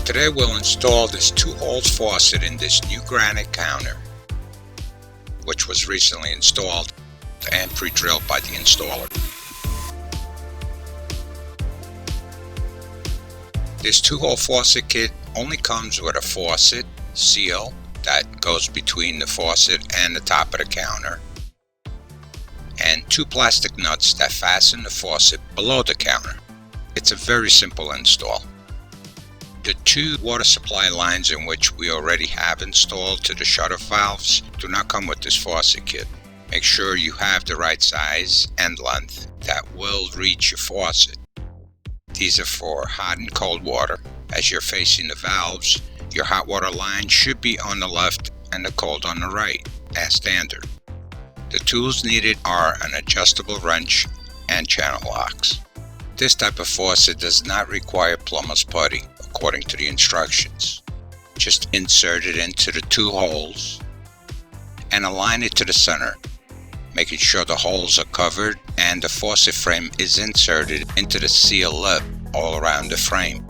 Today we'll install this 2-hole faucet in this new granite counter, which was recently installed and pre-drilled by the installer. This 2-hole faucet kit only comes with a faucet seal that goes between the faucet and the top of the counter, and 2 plastic nuts that fasten the faucet below the counter. It's a very simple install. The 2 water supply lines in which we already have installed to the shutter valves do not come with this faucet kit. Make sure you have the right size and length that will reach your faucet. These are for hot and cold water. As you're facing the valves, your hot water line should be on the left and the cold on the right, as standard. The tools needed are an adjustable wrench and channel locks. This type of faucet does not require plumber's putty, according to the instructions. Just insert it into the 2 holes and align it to the center, making sure the holes are covered and the faucet frame is inserted into the seal lip all around the frame.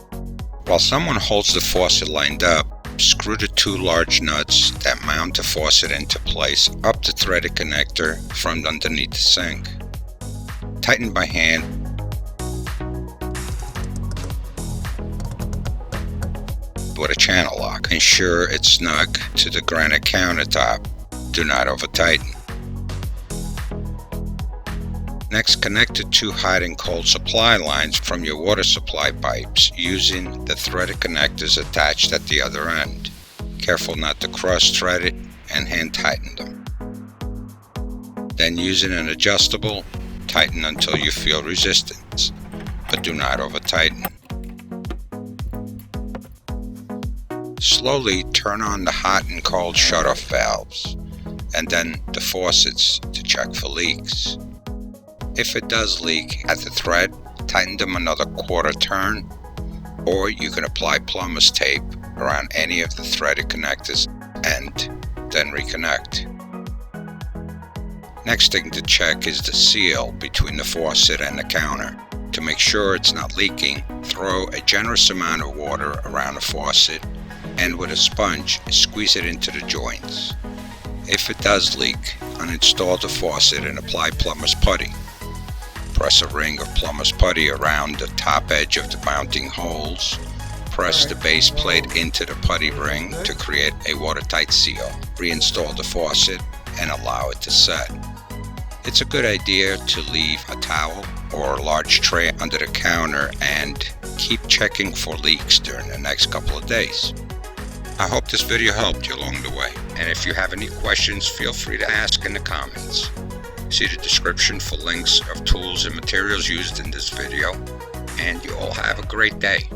While someone holds the faucet lined up, screw the 2 large nuts that mount the faucet into place up the threaded connector from underneath the sink. Tighten by hand with a channel lock. Ensure it's snug to the granite countertop. Do not over tighten. Next, connect the 2 hot and cold supply lines from your water supply pipes using the threaded connectors attached at the other end. Careful not to cross-thread it and hand tighten them. Then, using an adjustable, tighten until you feel resistance, but do not over tighten. Slowly turn on the hot and cold shut-off valves and then the faucets to check for leaks. If it does leak at the thread, tighten them another 1/4 turn, or you can apply plumber's tape around any of the threaded connectors and then reconnect. Next thing to check is the seal between the faucet and the counter. To make sure it's not leaking, throw a generous amount of water around the faucet and with a sponge squeeze it into the joints. If it does leak, uninstall the faucet and apply plumber's putty. Press a ring of plumber's putty around the top edge of the mounting holes. Press the base plate into the putty ring to create a watertight seal. Reinstall the faucet and allow it to set. It's a good idea to leave a towel or a large tray under the counter and keep checking for leaks during the next couple of days. I hope this video helped you along the way, and if you have any questions, feel free to ask in the comments. See the description for links of tools and materials used in this video, and you all have a great day.